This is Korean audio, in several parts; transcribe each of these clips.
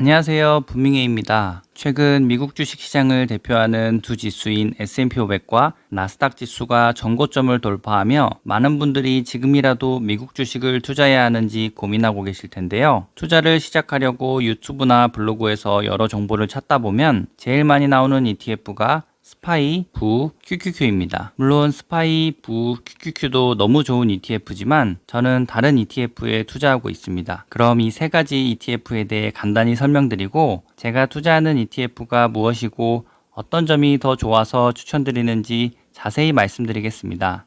안녕하세요. 분명해입니다. 최근 미국 주식시장을 대표하는 두 지수인 S&P 500과 나스닥 지수가 전고점을 돌파하며 많은 분들이 지금이라도 미국 주식을 투자해야 하는지 고민하고 계실 텐데요. 투자를 시작하려고 유튜브나 블로그에서 여러 정보를 찾다 보면 제일 많이 나오는 ETF가 스파이, 부, QQQ입니다. 물론 스파이, 부, QQQ도 너무 좋은 ETF지만 저는 다른 ETF에 투자하고 있습니다. 그럼 이 세 가지 ETF에 대해 간단히 설명드리고 제가 투자하는 ETF가 무엇이고 어떤 점이 더 좋아서 추천드리는지 자세히 말씀드리겠습니다.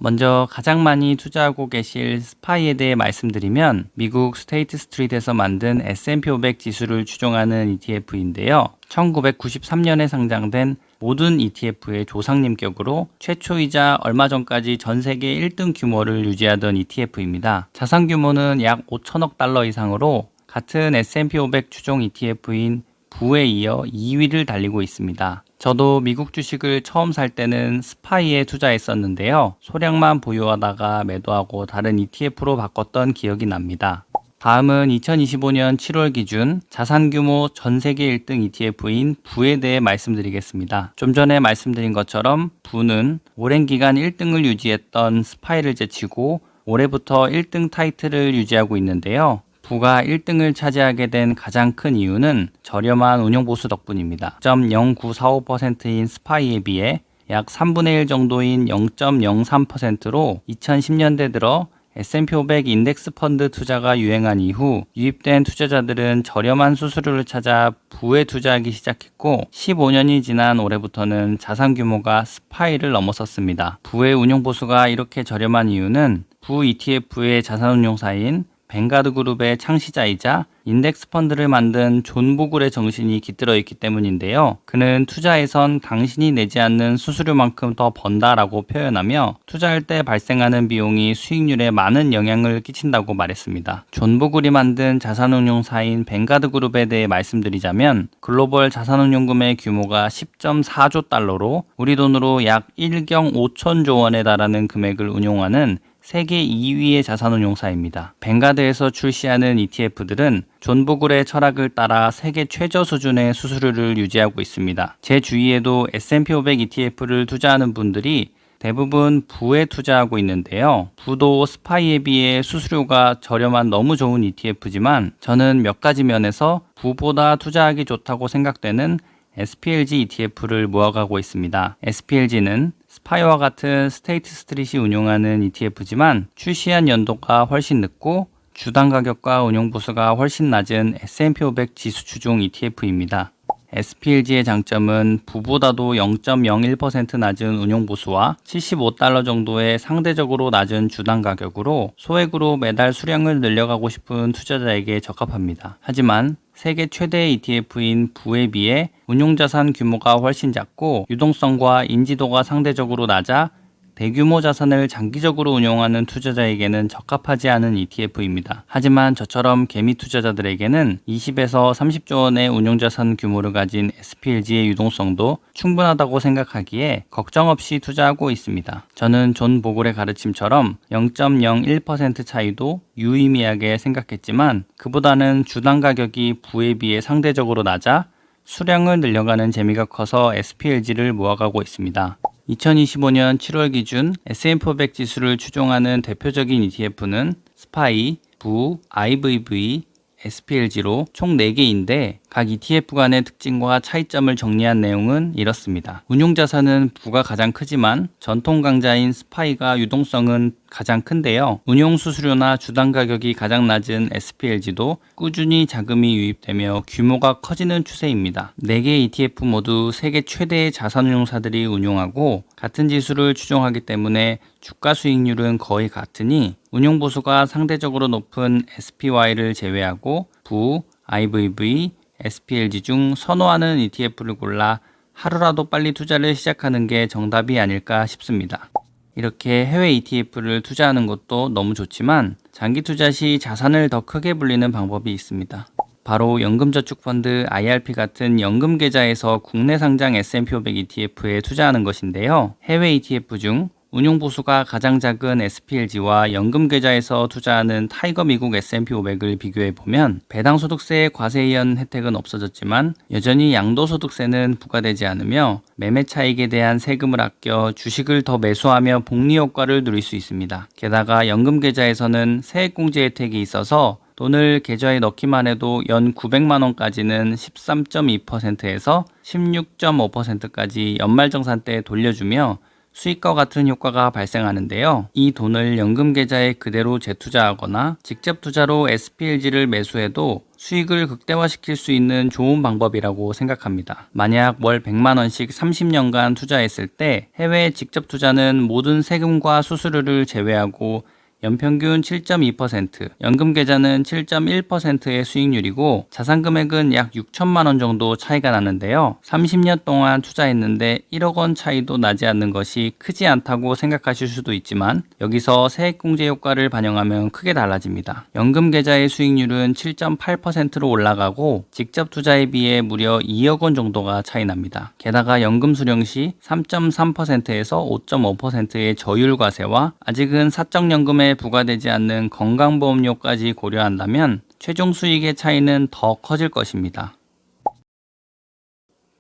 먼저 가장 많이 투자하고 계실 스파이에 대해 말씀드리면 미국 스테이트 스트리트에서 만든 S&P 500 지수를 추종하는 ETF인데요. 1993년에 상장된 모든 ETF의 조상님격으로 최초이자 얼마 전까지 전 세계 1등 규모를 유지하던 ETF입니다. 자산 규모는 약 5천억 달러 이상으로 같은 S&P 500 추종 ETF인 부에 이어 2위를 달리고 있습니다. 저도 미국 주식을 처음 살 때는 스파이에 투자했었는데요. 소량만 보유하다가 매도하고 다른 ETF로 바꿨던 기억이 납니다. 다음은 2025년 7월 기준 자산 규모 전 세계 1등 ETF인 부에 대해 말씀드리겠습니다. 좀 전에 말씀드린 것처럼 부는 오랜 기간 1등을 유지했던 스파이를 제치고 올해부터 1등 타이틀을 유지하고 있는데요. 부가 1등을 차지하게 된 가장 큰 이유는 저렴한 운용보수 덕분입니다. 0.0945%인 스파이에 비해 약 3분의 1 정도인 0.03%로 2010년대 들어 S&P 500 인덱스 펀드 투자가 유행한 이후 유입된 투자자들은 저렴한 수수료를 찾아 부에 투자하기 시작했고 15년이 지난 올해부터는 자산 규모가 스파이를 넘어섰습니다. 부의 운용보수가 이렇게 저렴한 이유는 부 ETF의 자산운용사인 뱅가드 그룹의 창시자이자 인덱스 펀드를 만든 존 보글의 정신이 깃들어 있기 때문인데요. 그는 투자에선 당신이 내지 않는 수수료만큼 더 번다라고 표현하며 투자할 때 발생하는 비용이 수익률에 많은 영향을 끼친다고 말했습니다. 존 보글이 만든 자산운용사인 뱅가드 그룹에 대해 말씀드리자면 글로벌 자산운용금의 규모가 10.4조 달러로 우리 돈으로 약 1경 5천조 원에 달하는 금액을 운용하는 세계 2위의 자산운용사입니다. 뱅가드에서 출시하는 ETF들은 존 보글의 철학을 따라 세계 최저 수준의 수수료를 유지하고 있습니다. 제 주위에도 S&P 500 ETF를 투자하는 분들이 대부분 부에 투자하고 있는데요. 부도 스파이에 비해 수수료가 저렴한 너무 좋은 ETF지만 저는 몇 가지 면에서 부보다 투자하기 좋다고 생각되는 SPLG ETF를 모아가고 있습니다. SPLG는 스파이와 같은 스테이트 스트릿이 운용하는 ETF지만 출시한 연도가 훨씬 늦고 주당 가격과 운용보수가 훨씬 낮은 S&P 500 지수 추종 ETF입니다. SPLG의 장점은 부보다도 0.01% 낮은 운용보수와 75달러 정도의 상대적으로 낮은 주당 가격으로 소액으로 매달 수량을 늘려가고 싶은 투자자에게 적합합니다. 하지만 세계 최대 ETF인 부에 비해 운용자산 규모가 훨씬 작고 유동성과 인지도가 상대적으로 낮아 대규모 자산을 장기적으로 운용하는 투자자에게는 적합하지 않은 ETF입니다. 하지만 저처럼 개미 투자자들에게는 20에서 30조 원의 운용자산 규모를 가진 SPLG의 유동성도 충분하다고 생각하기에 걱정 없이 투자하고 있습니다. 저는 존 보글의 가르침처럼 0.01% 차이도 유의미하게 생각했지만 그보다는 주당 가격이 부에 비해 상대적으로 낮아 수량을 늘려가는 재미가 커서 SPLG를 모아가고 있습니다. 2025년 7월 기준 S&P 500 지수를 추종하는 대표적인 ETF는 스파이, 부, IVV, SPLG로 총 4개인데 각 ETF 간의 특징과 차이점을 정리한 내용은 이렇습니다. 운용자산은 부가 가장 크지만 전통 강자인 스파이가 유동성은 가장 큰데요. 운용수수료나 주당 가격이 가장 낮은 SPLG도 꾸준히 자금이 유입되며 규모가 커지는 추세입니다. 4개 ETF 모두 세계 최대의 자산운용사들이 운용하고 같은 지수를 추종하기 때문에 주가 수익률은 거의 같으니 운용보수가 상대적으로 높은 SPY를 제외하고 부, IVV, SPLG 중 선호하는 ETF를 골라 하루라도 빨리 투자를 시작하는 게 정답이 아닐까 싶습니다. 이렇게 해외 ETF를 투자하는 것도 너무 좋지만 장기 투자 시 자산을 더 크게 불리는 방법이 있습니다. 바로 연금저축펀드 IRP 같은 연금계좌에서 국내 상장 S&P 500 ETF에 투자하는 것인데요. 해외 ETF 중 운용보수가 가장 작은 SPLG와 연금계좌에서 투자하는 타이거 미국 S&P 500을 비교해보면 배당소득세의 과세이연 혜택은 없어졌지만 여전히 양도소득세는 부과되지 않으며 매매 차익에 대한 세금을 아껴 주식을 더 매수하며 복리 효과를 누릴 수 있습니다. 게다가 연금계좌에서는 세액공제 혜택이 있어서 돈을 계좌에 넣기만 해도 연 900만 원까지는 13.2%에서 16.5%까지 연말정산 때 돌려주며 수익과 같은 효과가 발생하는데요. 이 돈을 연금계좌에 그대로 재투자하거나 직접 투자로 SPLG를 매수해도 수익을 극대화시킬 수 있는 좋은 방법이라고 생각합니다. 만약 월 100만 원씩 30년간 투자했을 때 해외 직접 투자는 모든 세금과 수수료를 제외하고 연평균 7.2%, 연금계좌는 7.1%의 수익률이고 자산금액은 약 6천만 원 정도 차이가 나는데요. 30년 동안 투자했는데 1억 원 차이도 나지 않는 것이 크지 않다고 생각하실 수도 있지만 여기서 세액공제 효과를 반영하면 크게 달라집니다. 연금계좌의 수익률은 7.8%로 올라가고 직접 투자에 비해 무려 2억 원 정도가 차이 납니다. 게다가 연금 수령 시 3.3%에서 5.5%의 저율과세와 아직은 사적연금에 부과되지 않는 건강보험료까지 고려한다면 최종 수익의 차이는 더 커질 것입니다.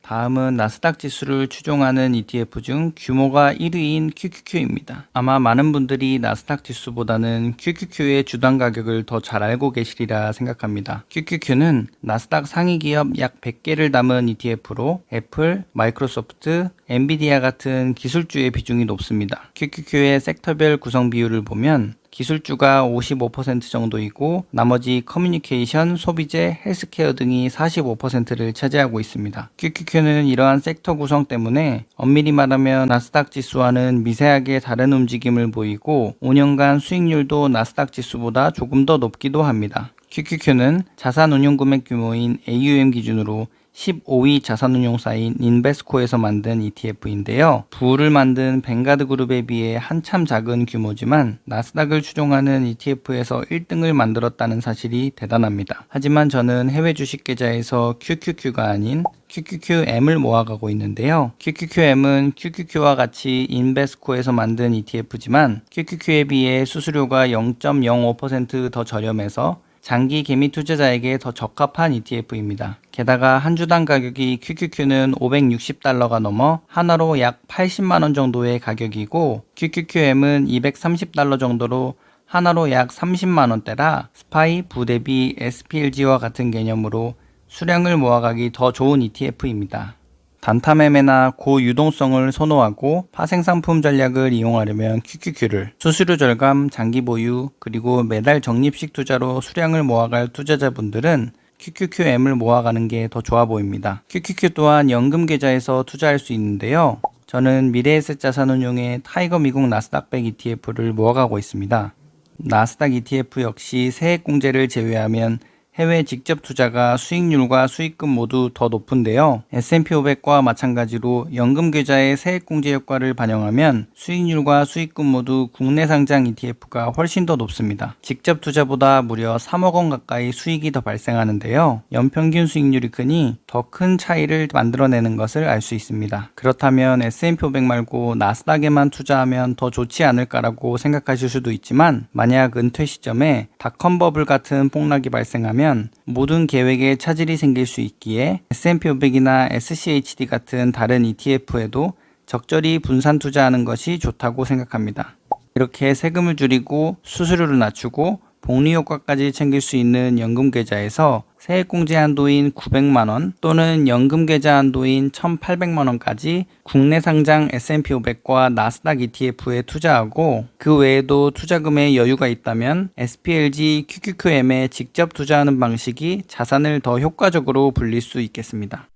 다음은 나스닥 지수를 추종하는 ETF 중 규모가 1위인 QQQ입니다. 아마 많은 분들이 나스닥 지수보다는 QQQ의 주당 가격을 더 잘 알고 계시리라 생각합니다. QQQ는 나스닥 상위 기업 약 100개를 담은 ETF로 애플, 마이크로소프트, 엔비디아 같은 기술주의 비중이 높습니다. QQQ의 섹터별 구성 비율을 보면 기술주가 55% 정도이고 나머지 커뮤니케이션, 소비재, 헬스케어 등이 45%를 차지하고 있습니다. QQQ는 이러한 섹터 구성 때문에 엄밀히 말하면 나스닥 지수와는 미세하게 다른 움직임을 보이고 5년간 수익률도 나스닥 지수보다 조금 더 높기도 합니다. QQQ는 자산운용 금액 규모인 AUM 기준으로 15위 자산운용사인 인베스코에서 만든 ETF인데요. 부를 만든 뱅가드 그룹에 비해 한참 작은 규모지만 나스닥을 추종하는 ETF에서 1등을 만들었다는 사실이 대단합니다. 하지만 저는 해외 주식 계좌에서 QQQ가 아닌 QQQM을 모아가고 있는데요. QQQM은 QQQ와 같이 인베스코에서 만든 ETF지만 QQQ에 비해 수수료가 0.05% 더 저렴해서 장기 개미 투자자에게 더 적합한 ETF입니다. 게다가 한 주당 가격이 QQQ는 560달러가 넘어 하나로 약 80만원 정도의 가격이고 QQQM은 230달러 정도로 하나로 약 30만원대라 스파이, 부대비, SPLG와 같은 개념으로 수량을 모아가기 더 좋은 ETF입니다. 단타 매매나 고유동성을 선호하고 파생상품 전략을 이용하려면 QQQ를, 수수료 절감, 장기 보유, 그리고 매달 적립식 투자로 수량을 모아갈 투자자분들은 QQQM을 모아가는 게 더 좋아 보입니다. QQQ 또한 연금 계좌에서 투자할 수 있는데요. 저는 미래에셋 자산운용의 타이거 미국 나스닥 100 ETF를 모아가고 있습니다. 나스닥 ETF 역시 세액공제를 제외하면 해외 직접 투자가 수익률과 수익금 모두 더 높은데요. S&P 500과 마찬가지로 연금계좌의 세액공제 효과를 반영하면 수익률과 수익금 모두 국내 상장 ETF가 훨씬 더 높습니다. 직접 투자보다 무려 3억 원 가까이 수익이 더 발생하는데요. 연평균 수익률이 크니 더 큰 차이를 만들어내는 것을 알 수 있습니다. 그렇다면 S&P 500 말고 나스닥에만 투자하면 더 좋지 않을까라고 생각하실 수도 있지만 만약 은퇴 시점에 닷컴 버블 같은 폭락이 발생하면 모든 계획에 차질이 생길 수 있기에 S&P 500이나 SCHD 같은 다른 ETF에도 적절히 분산 투자하는 것이 좋다고 생각합니다. 이렇게 세금을 줄이고 수수료를 낮추고 복리 효과까지 챙길 수 있는 연금계좌에서 세액공제 한도인 900만원 또는 연금계좌 한도인 1800만원까지 국내 상장 S&P 500과 나스닥 ETF에 투자하고 그 외에도 투자금에 여유가 있다면 SPLG, QQQM에 직접 투자하는 방식이 자산을 더 효과적으로 불릴 수 있겠습니다.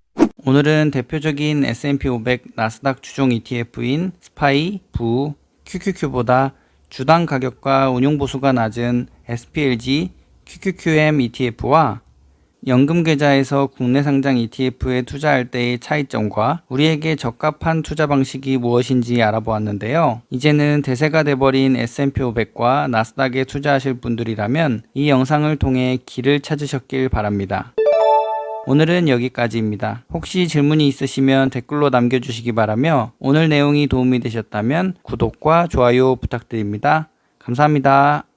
오늘은 대표적인 S&P 500 나스닥 추종 ETF인 스파이, 부, QQQ보다 주당 가격과 운용보수가 낮은 SPLG, QQQM ETF와 연금계좌에서 국내 상장 ETF에 투자할 때의 차이점과 우리에게 적합한 투자 방식이 무엇인지 알아보았는데요. 이제는 대세가 돼버린 S&P 500과 나스닥에 투자하실 분들이라면 이 영상을 통해 길을 찾으셨길 바랍니다. 오늘은 여기까지입니다. 혹시 질문이 있으시면 댓글로 남겨주시기 바라며 오늘 내용이 도움이 되셨다면 구독과 좋아요 부탁드립니다. 감사합니다.